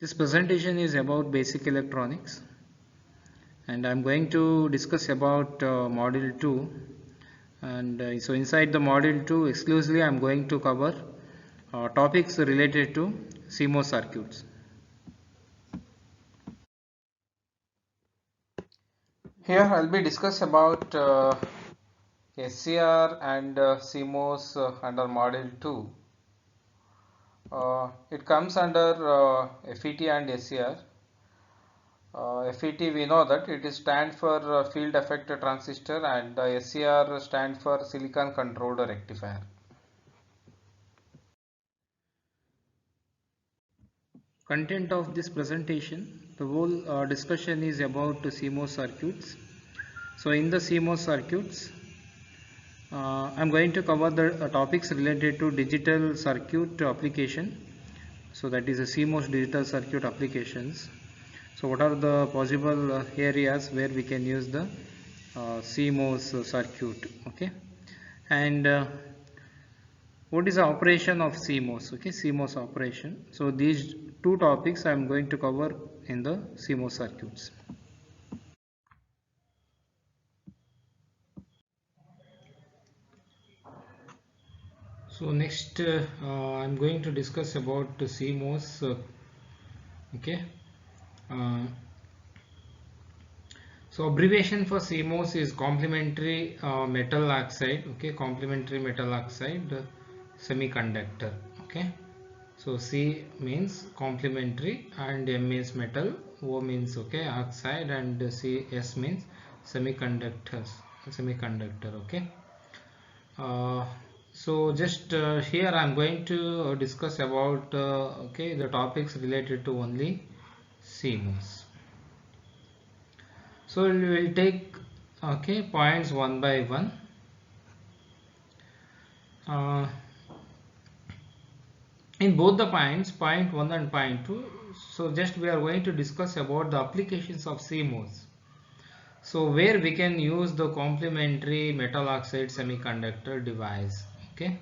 This presentation is about basic electronics, and I'm going to discuss about module 2. And so inside the module 2 exclusively I'm going to cover topics related to CMOS circuits. Here I'll be discuss about SCR and CMOS under module 2. It comes under FET and SCR. FET, we know that it is stand for field effect transistor, and SCR stand for silicon controlled rectifier. Content of this presentation, the whole discussion is about CMOS circuits. So in the CMOS circuits, I'm going to cover the topics related to digital circuit application. So that is a CMOS digital circuit applications. So what are the possible areas where we can use the CMOS circuit, okay? And what is the operation of CMOS, okay? CMOS operation. So these two topics I am going to cover in the CMOS circuits. So next I'm going to discuss about the CMOS, okay? So abbreviation for CMOS is complementary metal oxide, okay? Complementary metal oxide semiconductor, okay? So C means complementary and M means metal, O means okay oxide, and S means semiconductor, okay? So just here I am going to discuss about okay, the topics related to only CMOS. So we will take okay points one by one. In both the points, point 1 and point 2, so just we are going to discuss about the applications of CMOS. So where we can use the complementary metal oxide semiconductor device, okay?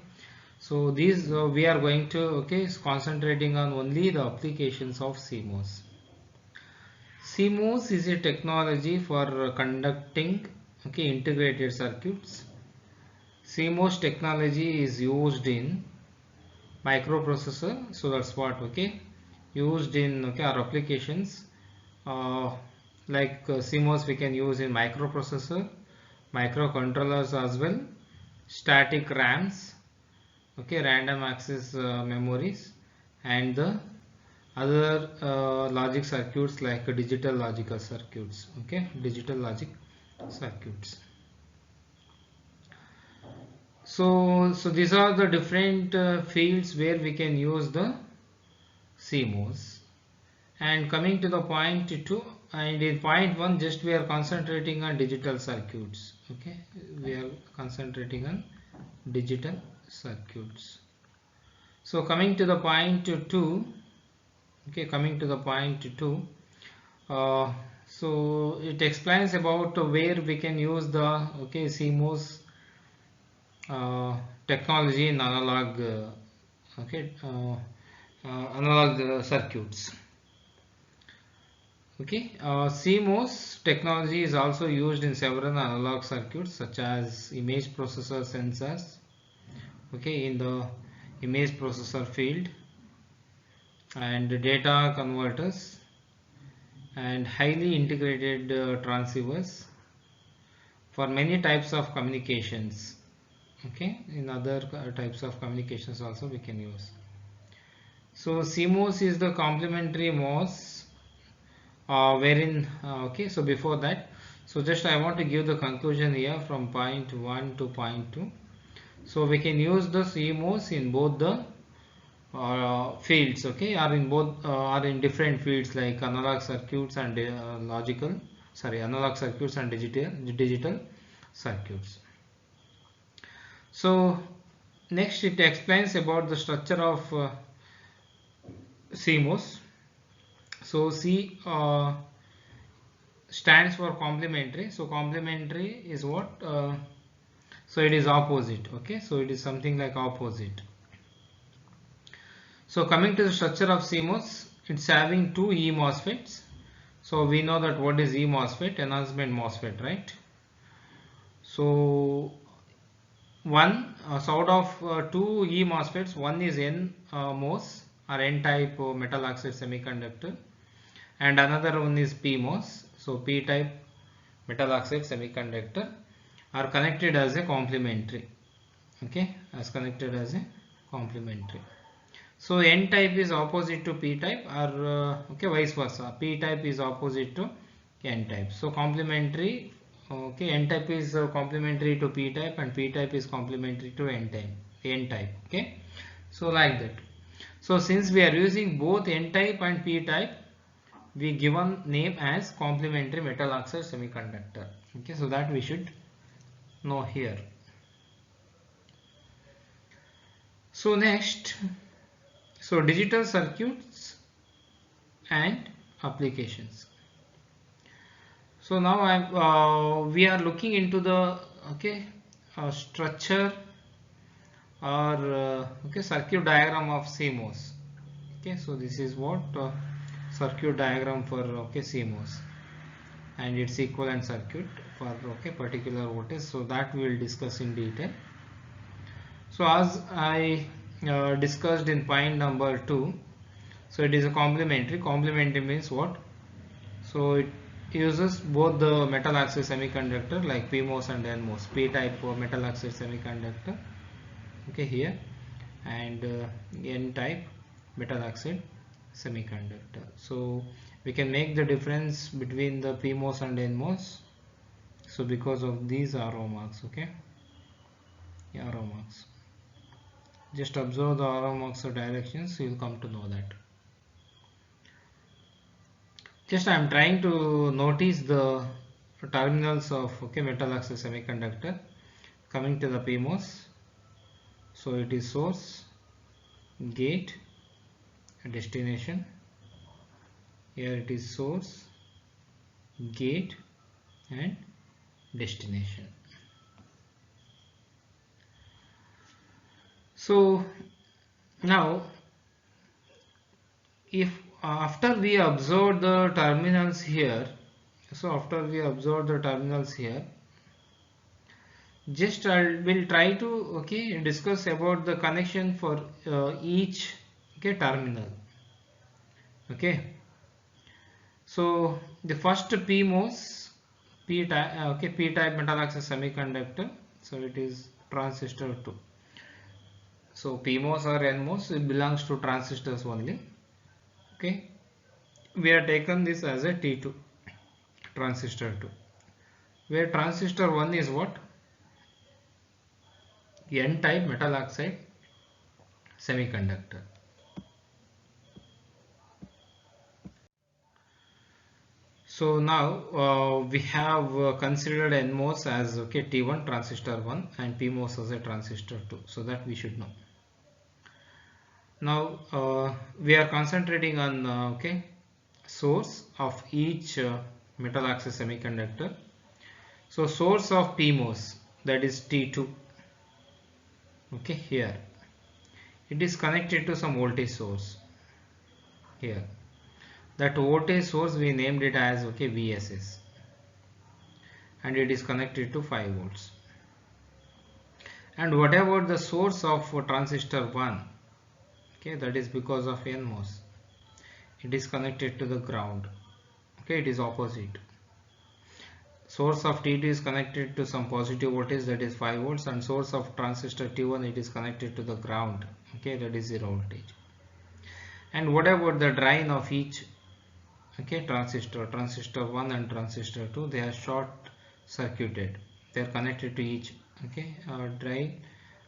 So these we are going to okay concentrating on only the applications of CMOS. CMOS is a technology for conducting okay integrated circuits. CMOS technology is used in microprocessor, so that's what okay used in okay our applications like CMOS we can use in microprocessor, microcontrollers as well, static RAMs, okay, random access memories, and the other logic circuits like digital logical circuits, okay, digital logic circuits. So these are the different fields where we can use the CMOS. And coming to the point 2, and in point 1 just we are concentrating on digital circuits, okay, we are concentrating on digital circuits. So coming to the point 2, okay, coming to the point 2, so it explains about where we can use the okay CMOS technology in analog okay analog circuits. Okay, CMOS technology is also used in several analog circuits such as image processor sensors, okay, in the image processor field, and data converters, and highly integrated transceivers for many types of communications, okay, in other types of communications also we can use. So CMOS is the complementary MOS wherein okay, so before that, so just I want to give the conclusion here from point 1 to point 2. So we can use the CMOS in both the fields, okay, or in both or in different fields like analog circuits and analog circuits and digital circuits. So next it explains about the structure of CMOS. So C stands for complementary. So complementary is what? So it is opposite. Okay, so it is something like opposite. So coming to the structure of CMOS, it's having two E MOSFETs. So we know that what is E MOSFET, enhancement MOSFET, right? So out of two E MOSFETs, one is NMOS or N-type metal oxide semiconductor, and another one is PMOS. So P-type metal oxide semiconductor are connected as a complementary. Okay, as connected as a complementary. So N-type is opposite to P-type, or okay, vice versa. P-type is opposite to N-type. So complementary. Okay, N-type is complementary to P-type, and P-type is complementary to N-type. N-type. Okay, so like that. So since we are using both N-type and P-type, we given name as complementary metal oxide semiconductor. Okay, so that we should know here. So next, so digital circuits and applications. So now we are looking into the structure or circuit diagram of CMOS. Okay, so this is what circuit diagram for CMOS and its equivalent circuit for particular voltage. So that we will discuss in detail. So as I discussed in point number 2, so it is a complementary. Complementary means what? So it uses both the metal oxide semiconductor like PMOS and NMOS, P-type metal oxide semiconductor, okay, here, and N-type metal oxide semiconductor. So we can make the difference between the PMOS and NMOS. So because of these arrow marks, okay, arrow marks. Just observe the arrow marks or directions, you will come to know that. Just I am trying to notice the terminals of metal oxide semiconductor. Coming to the PMOS, so it is source, gate, destination. Here it is source, gate, and destination. So now if after we observe the terminals here, just I will try to discuss about the connection for each terminal. Okay, so the first PMOS, P-type metal oxide semiconductor, so it is transistor 2. So PMOS or NMOS, it belongs to transistors only. Okay, we have taken this as a T2, transistor 2, where transistor 1 is what? N-type metal oxide semiconductor. So now we have considered NMOS as T1, transistor 1, and PMOS as a transistor 2, so that we should know. Now we are concentrating on source of each metal oxide semiconductor. So source of PMOS, that is T2. Okay, here it is connected to some voltage source. Here that voltage source we named it as VSS, and it is connected to 5 volts. And what about the source of transistor 1? Okay, that is because of NMOS. It is connected to the ground. Okay, it is opposite. Source of T2 is connected to some positive voltage, that is 5 volts, and source of transistor T1, it is connected to the ground. Okay, that is 0 voltage. And what about the drain of each transistor 1 and transistor 2? They are short circuited. They are connected to each. Drain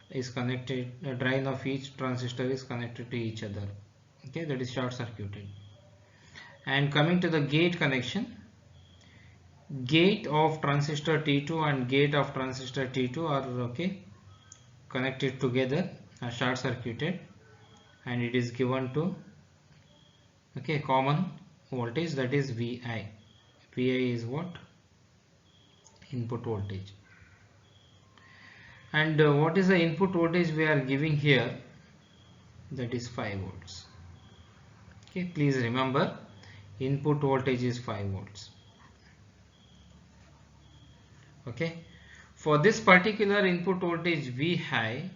is connected. The drain of each transistor is connected to each other. Okay, that is short circuited. And coming to the gate connection, gate of transistor T2 and gate of transistor T2 are connected together, are short circuited, and it is given to common voltage, that is VI. VI is what? Input voltage. And what is the input voltage we are giving here? That is 5 volts. Okay, please remember input voltage is 5 volts. Okay, for this particular input voltage V high,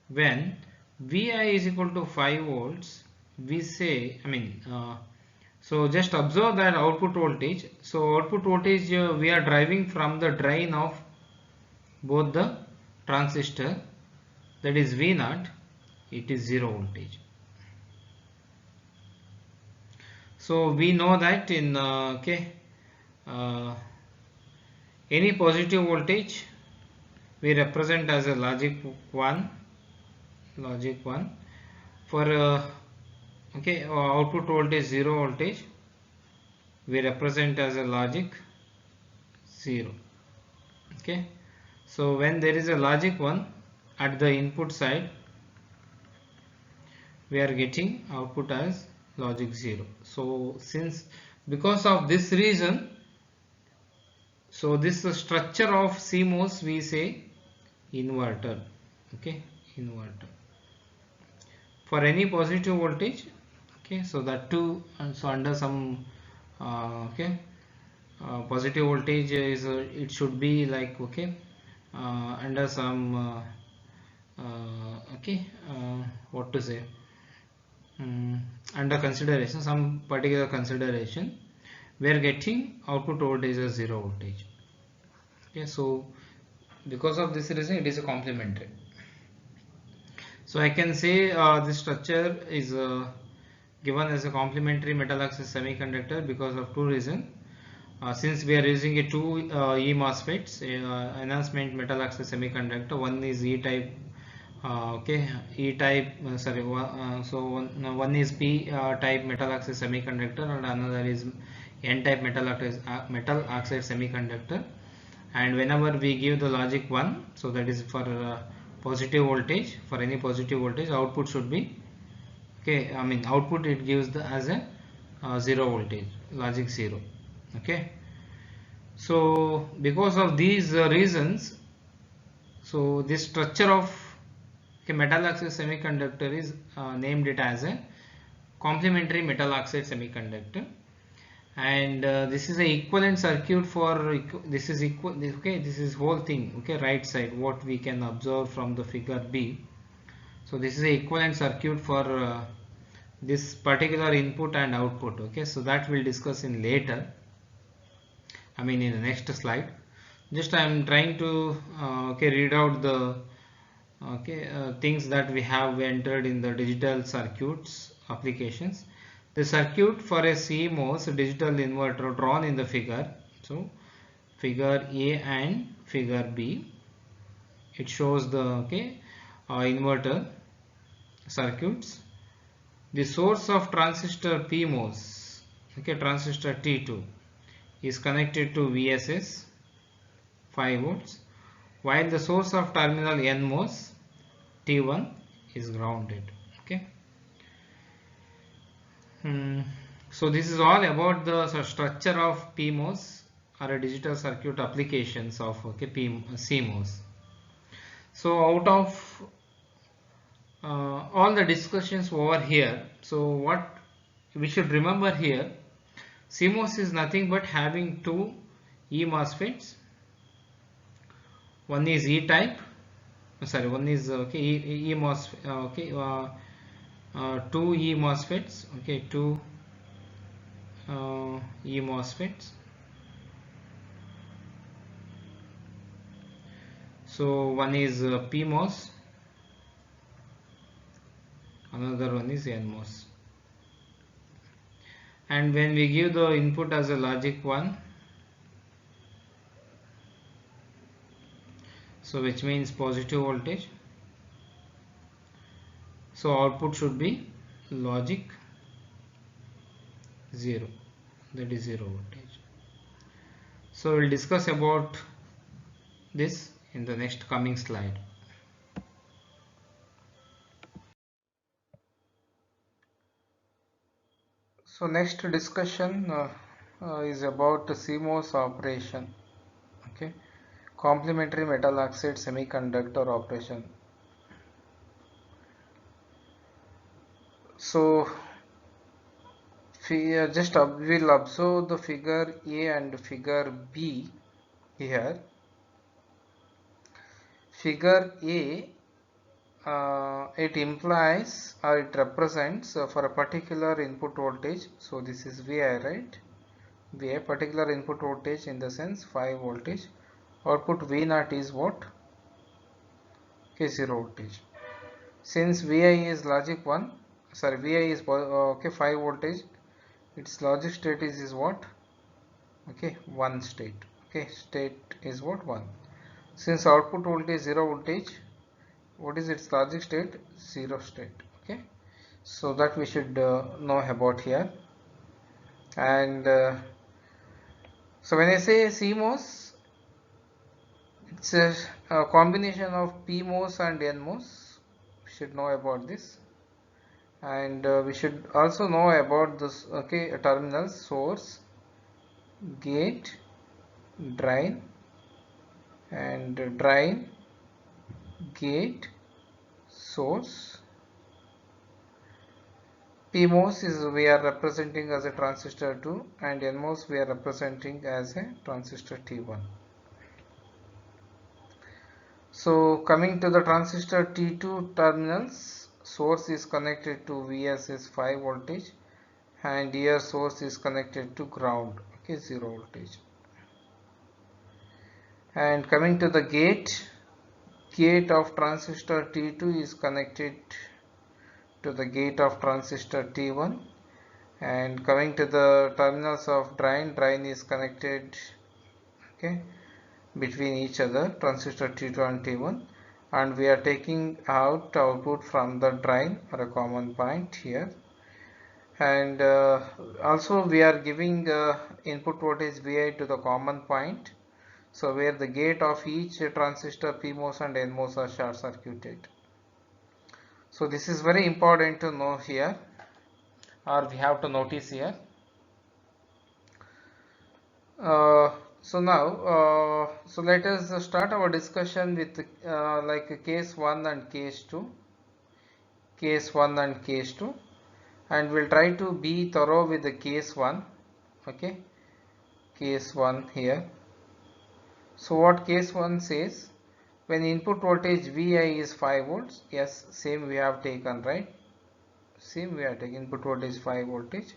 when Vi is equal to 5 volts, we say, so just observe that output voltage. So output voltage we are driving from the drain of both the transistor, that is V0, it is 0 voltage. So we know that in any positive voltage we represent as a logic 1. For output voltage 0 voltage we represent as a logic 0. Okay, so when there is a logic 1 at the input side, we are getting output as logic 0. So because of this reason, so this structure of CMOS we say inverter. Okay, inverter for any positive voltage. Okay, so that too, so under some positive voltage is it should be like under some what to say, under consideration, some particular consideration, we are getting output voltage as 0 voltage. Okay, so because of this reason it is a complementary. So I can say this structure is given as a complementary metal oxide semiconductor because of two reasons. Since we are using a two E MOSFETs, enhancement metal oxide semiconductor, one is E type, E type, one is P type metal oxide semiconductor and another is N type metal oxide semiconductor. And whenever we give the logic 1, so that is for positive voltage, for any positive voltage, output should be output it gives as a 0 voltage, logic 0. Okay, so because of these reasons, so this structure of metal oxide semiconductor is named it as a complementary metal oxide semiconductor. And this is a equivalent circuit for this is equal. Okay, this is whole thing. Okay, right side what we can observe from the figure B. So this is a equivalent circuit for this particular input and output. Okay, so that we'll discuss in later, in the next slide. Just I am trying to read out the things that we have entered in the digital circuits applications. The circuit for a CMOS digital inverter drawn in the figure. So figure A and figure B, it shows the inverter circuits. The source of transistor PMOS, transistor T2, is connected to VSS 5 volts, while the source of terminal NMOS T1 is grounded. Okay. So this is all about the structure of PMOS or a digital circuit applications of CMOS. So out of all the discussions over here, so what we should remember here, CMOS is nothing but having two E MOSFETs. One is E type, one is E MOSFET, two E MOSFETs, two E MOSFETs. So one is PMOS, another one is NMOS. And when we give the input as a logic 1, so which means positive voltage, so output should be logic 0, that is 0 voltage. So we'll discuss about this in the next coming slide. So next discussion is about the CMOS operation. Okay, complementary metal oxide semiconductor operation. So just we'll observe the figure A and figure B here. Figure A, it implies or it represents for a particular input voltage. So this is Vi, right? Vi, particular input voltage, in the sense 5 voltage. Output V0 is what? K0 voltage. Since Vi is logic 1, sorry, Vi is 5 voltage, its logic state is what? Okay, 1 state. Okay, state is what? 1. Since output voltage 0 voltage, what is its logic state? 0 state. Okay, so that we should know about here. And so when I say CMOS, it's a combination of PMOS and NMOS. We should know about this. And we should also know about this, okay, terminals: source, gate, drain, and drain, gate, source. PMOS is we are representing as a transistor 2, and NMOS we are representing as a transistor T1. So coming to the transistor T2 terminals, source is connected to VSS 5 voltage, and here source is connected to ground, okay, 0 voltage. And coming to the gate of transistor T2 is connected to the gate of transistor T1, and coming to the terminals of drain is connected, okay, between each other, transistor T2 and T1, and we are taking out output from the drain or a common point here. And also we are giving input voltage Vi to the common point, so where the gate of each transistor PMOS and NMOS are short circuited. So this is very important to know here, or we have to notice here. So now, so let us start our discussion with like case 1 and case 2. Case 1 and case 2, and we'll try to be thorough with the case 1. Okay, case 1 here. So what case 1 says: when input voltage Vi is 5 volts, yes, same we have taken, right? Same we have taken input voltage 5 voltage.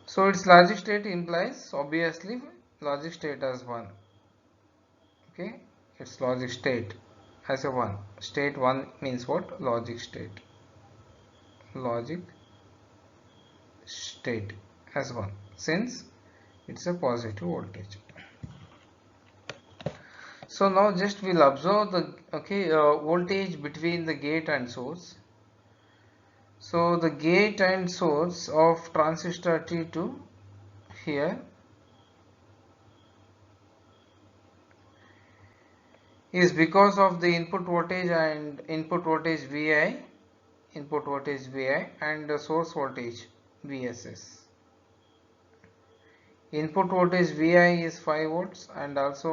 So its logic state implies obviously logic state as 1. Okay, its logic state as a 1. State 1 means what? Logic state. Logic state as 1, since it's a positive voltage. So now just we'll observe the voltage between the gate and source. So the gate and source of transistor T2 here is because of the input voltage and input voltage Vi, and the source voltage VSS. Input voltage Vi is 5 volts, and also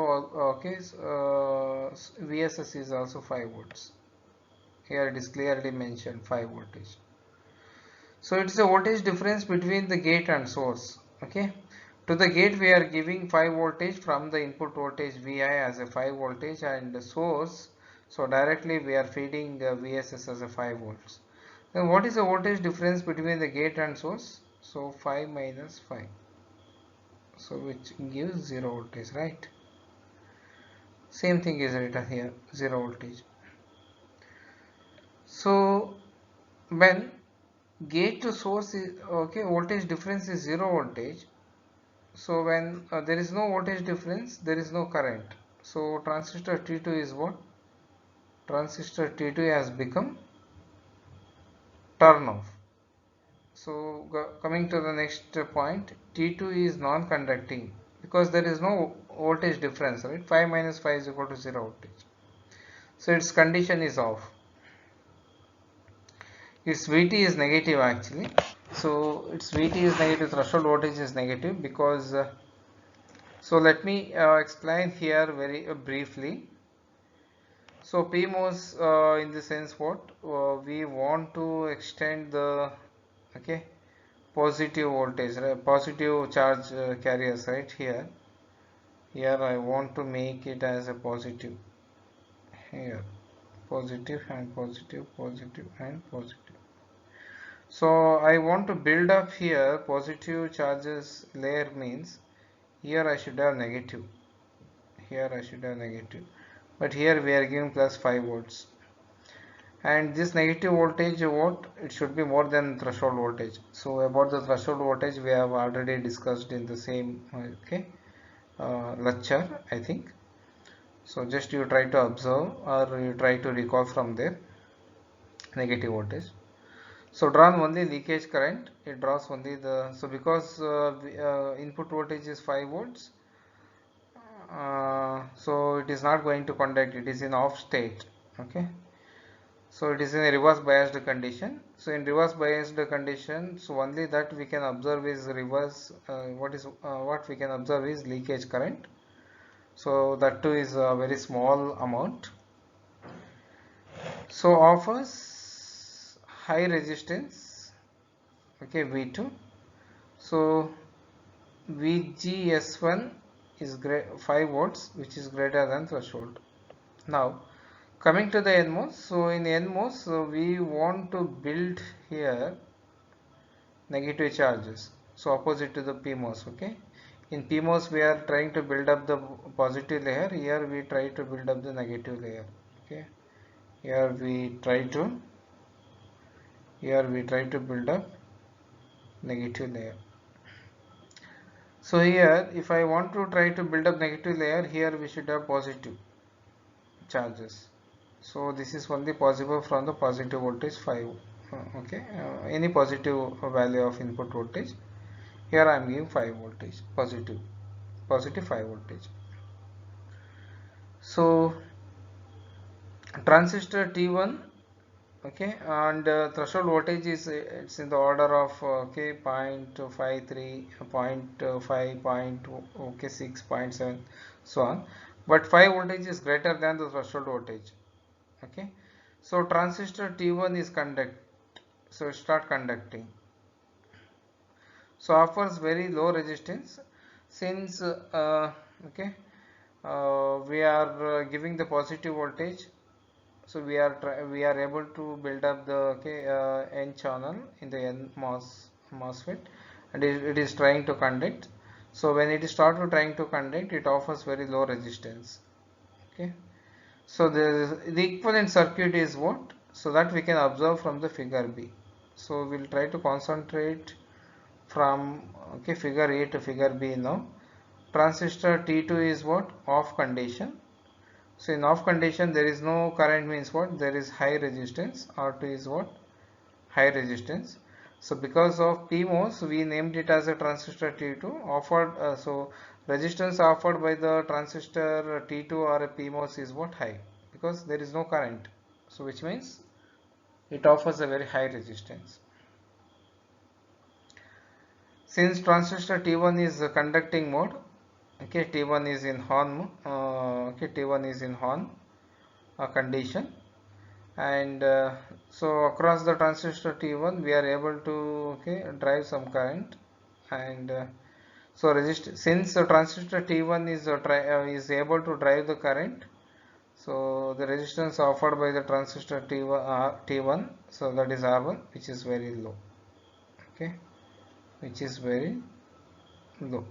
VSS is also 5 volts. Here it is clearly mentioned 5 voltage. So it is a voltage difference between the gate and source. Okay, to the gate we are giving 5 voltage from the input voltage Vi as a 5 voltage, and the source, so directly we are feeding VSS as a 5 volts. Then what is the voltage difference between the gate and source? So 5 minus 5, so which gives 0 voltage, right? Same thing is written here, 0 voltage. So when gate to source is voltage difference is 0 voltage, so when there is no voltage difference, there is no current. So transistor T2 is what? Transistor T2 has become turn off. So coming to the next point, T2 is non-conducting because there is no voltage difference, right? 5 minus 5 is equal to 0 voltage. So its condition is off. Its Vt is negative actually. So its Vt is negative, threshold voltage is negative because so let me explain here very briefly. So PMOS in the sense what we want to extend the positive voltage, right? Positive charge carriers, right? Here I want to make it as a positive. Here positive and positive, positive and positive. So I want to build up here positive charges layer, means here I should have negative, here I should have negative, but here we are giving plus 5 volts, and this negative voltage, what it should be more than threshold voltage. So about the threshold voltage we have already discussed in the same lecture, I think. So just you try to observe or you try to recall from there negative voltage. So drawn only leakage current, it draws only the, so because input voltage is 5 volts, so it is not going to conduct, it is in off state. Okay, so it is in a reverse biased condition. So in reverse biased condition, so only that we can observe is reverse, what we can observe is leakage current. So that too is a very small amount. So offers high resistance, okay, V2. So VGS1 is 5 volts, which is greater than threshold. Now coming to the NMOS, so in NMOS we want to build here negative charges, so opposite to the PMOS. Okay, in PMOS we are trying to build up the positive layer, here we try to build up the negative layer. Okay, here we try to build up negative layer. So here if I want to try to build up negative layer, here we should have positive charges. So this is only possible from the positive voltage 5. Okay, any positive value of input voltage. Here I am giving 5 voltage, positive 5 voltage. So transistor T1, okay, and threshold voltage is it's in the order of 0.53, 0.5, okay, 6, 0.7, so on. But 5 voltage is greater than the threshold voltage. Okay, so transistor T1 is so start conducting. So offers very low resistance, since we are giving the positive voltage, so we are able to build up the N channel in the MOSFET, and it is trying to conduct. So when it is started trying to conduct, it offers very low resistance. Okay, so the equivalent circuit is what? So that we can observe from the figure B. So we'll try to concentrate from figure A to figure B now. Transistor T2 is what? Off condition. So in off condition there is no current, means what? There is high resistance. R2 is what? High resistance. So because of PMOS we named it as a transistor T2 offered. So resistance offered by the transistor T2 or a PMOS is what? High, because there is no current. So which means it offers a very high resistance. Since transistor T1 is conducting mode, okay, T1 is in Hahn, T1 is in Hahn condition, and so across the transistor T1 we are able to drive some current, and so since the transistor T1 is able to drive the current, so the resistance offered by the transistor T1, so that is R1, which is very low. Okay, which is very low.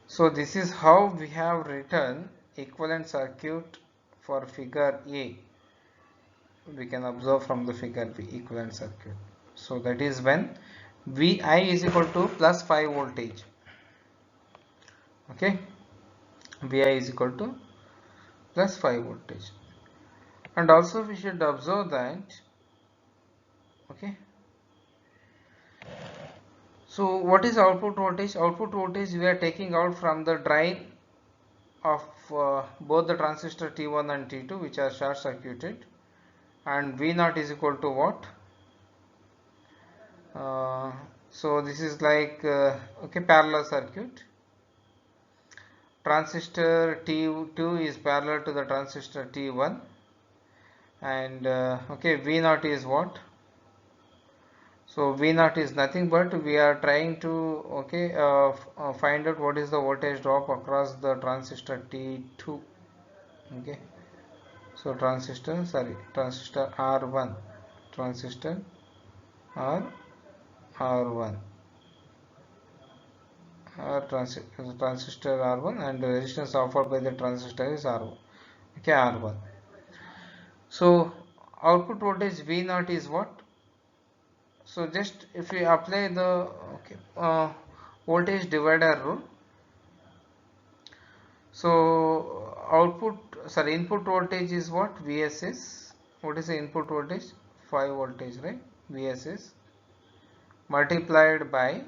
So this is how we have written equivalent circuit for figure A. We can observe from the figure B, equivalent circuit. So that is when Vi is equal to plus 5 voltage. Okay, Vi is equal to plus 5 voltage. And also we should observe that, okay, so what is output voltage? Output voltage we are taking out from the drain of both the transistor T1 and T2, which are short circuited, and V0 is equal to what? So this is like parallel circuit. Transistor T2 is parallel to the transistor T1, and V0 is what? So V naught is nothing but we are trying to find out what is the voltage drop across the transistor T2. Okay, so transistor R1, transistor R1 transistor R1, and the resistance offered by the transistor is R1. Okay, R1. So output voltage V naught is what? So just if we apply the voltage divider rule, so input voltage is what? VSS. What is the input voltage? 5 voltage, right? VSS multiplied by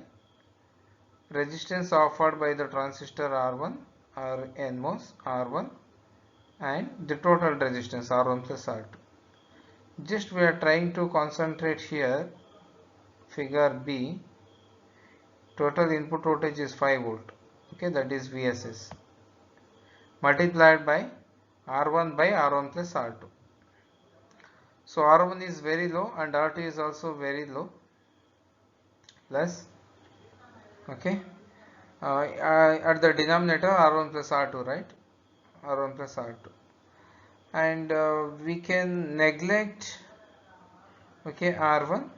resistance offered by the transistor R1 or NMOS R1 and the total resistance R1 plus R2. Just we are trying to concentrate here, figure B. Total input voltage is 5 volt. Okay, that is VSS multiplied by R1 by R1 plus R2. So R1 is very low and R2 is also very low, plus at the denominator R1 plus R2, right? R1 plus R2, and we can neglect R1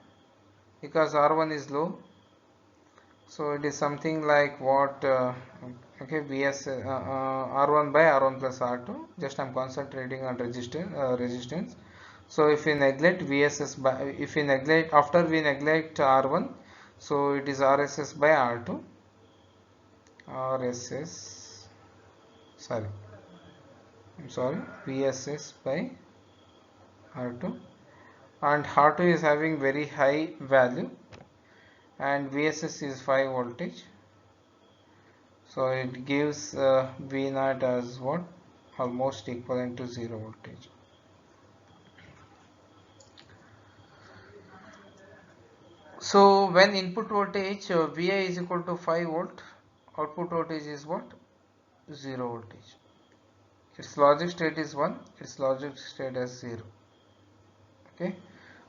because R1 is low. So it is something like what VS R1 by R1 plus R2. Just I'm concentrating on resistance. So if we neglect VSS by, if we neglect, after we neglect R1, so it is RSS by R2. VSS by R2, and R2 is having very high value and VSS is 5 voltage, so it gives V naught as what? Almost equivalent to 0 voltage. So when input voltage Vi is equal to 5 volt, output voltage is what? 0 voltage. Its logic state is 1, its logic state is 0. Okay,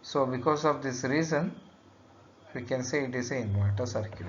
so because of this reason we can say it is an inverter circuit.